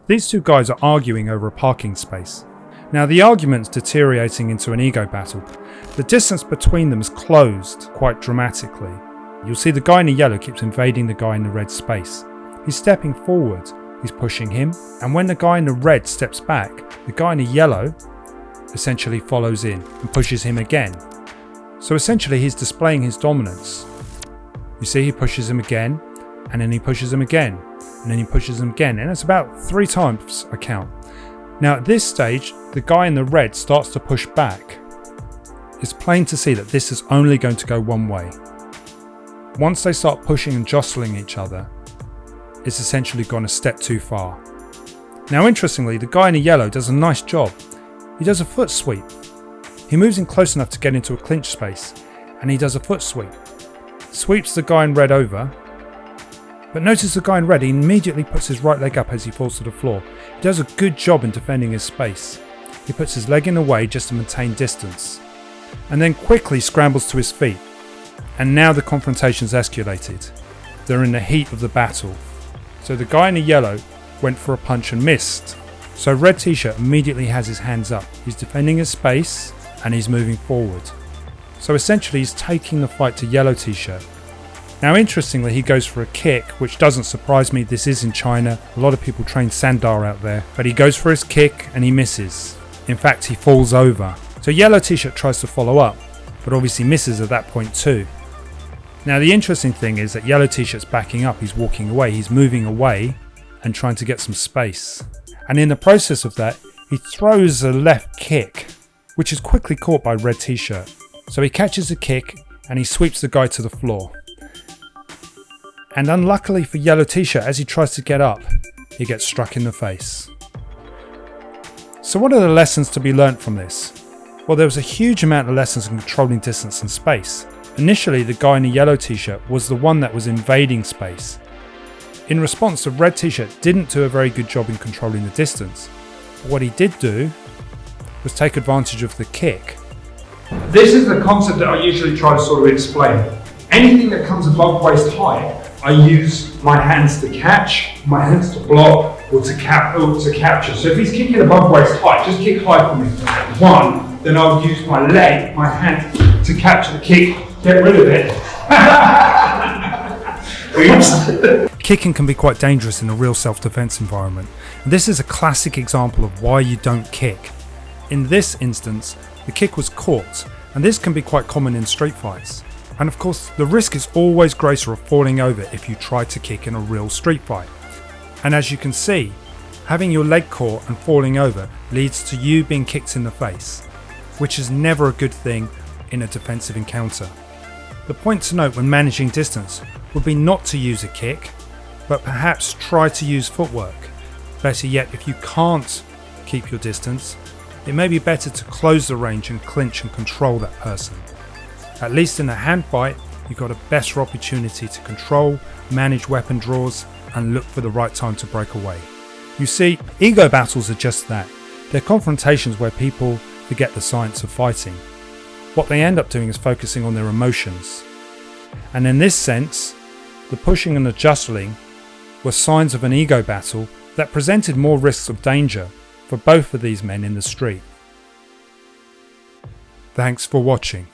These two guys are arguing over a parking space. Now the argument's deteriorating into an ego battle. The distance between them is closed quite dramatically. You'll see the guy in the yellow keeps invading the guy in the red space. He's stepping forward, he's pushing him, and when the guy in the red steps back, the guy in the yellow essentially follows in and pushes him again. So essentially he's displaying his dominance. You see, he pushes him again, and then he pushes him again, and then he pushes him again, and it's about 3 times a count. Now at this stage, the guy in the red starts to push back. It's plain to see that this is only going to go one way. Once they start pushing and jostling each other, it's essentially gone a step too far. Now interestingly, the guy in the yellow does a nice job. He does a foot sweep. He moves in close enough to get into a clinch space, and he does a foot sweep. Sweeps the guy in red over, but notice the guy in red, he immediately puts his right leg up as he falls to the floor. He does a good job in defending his space. He puts his leg in the way just to maintain distance, and then quickly scrambles to his feet. And now the confrontation's escalated. They're in the heat of the battle. So the guy in the yellow went for a punch and missed. So red t-shirt immediately has his hands up. He's defending his space and he's moving forward. So essentially he's taking the fight to yellow t-shirt. Now interestingly, he goes for a kick, which doesn't surprise me. This is in China. A lot of people train sandar out there. But he goes for his kick and he misses. In fact, he falls over. So yellow t-shirt tries to follow up, but obviously misses at that point too. Now the interesting thing is that yellow t-shirt's backing up. He's walking away. He's moving away and trying to get some space. And in the process of that, he throws a left kick, which is quickly caught by red t-shirt. So he catches the kick and he sweeps the guy to the floor. And unluckily for yellow t-shirt, as he tries to get up, he gets struck in the face. So what are the lessons to be learnt from this? Well, there was a huge amount of lessons in controlling distance and space. Initially, the guy in the yellow t-shirt was the one that was invading space. In response, the red t-shirt didn't do a very good job in controlling the distance. But what he did do was take advantage of the kick. This is the concept that I usually try to sort of explain. Anything that comes above waist height, I use my hands to catch, my hands to block, or to capture. So if he's kicking above waist height, just kick high for me. 1, then I'll use my leg, my hand to capture the kick, get rid of it. Oops. Kicking can be quite dangerous in a real self-defense environment. And this is a classic example of why you don't kick. In this instance, the kick was caught, and this can be quite common in street fights. And of course, the risk is always greater of falling over if you try to kick in a real street fight. And as you can see, having your leg caught and falling over leads to you being kicked in the face, which is never a good thing in a defensive encounter. The point to note when managing distance would be not to use a kick, but perhaps try to use footwork. Better yet, if you can't keep your distance, it may be better to close the range and clinch and control that person. At least in a hand fight, you've got a better opportunity to control, manage weapon draws, and look for the right time to break away. You see, ego battles are just that. They're confrontations where people forget the science of fighting. What they end up doing is focusing on their emotions. And in this sense, the pushing and the jostling were signs of an ego battle that presented more risks of danger for both of these men in the street. Thanks for watching.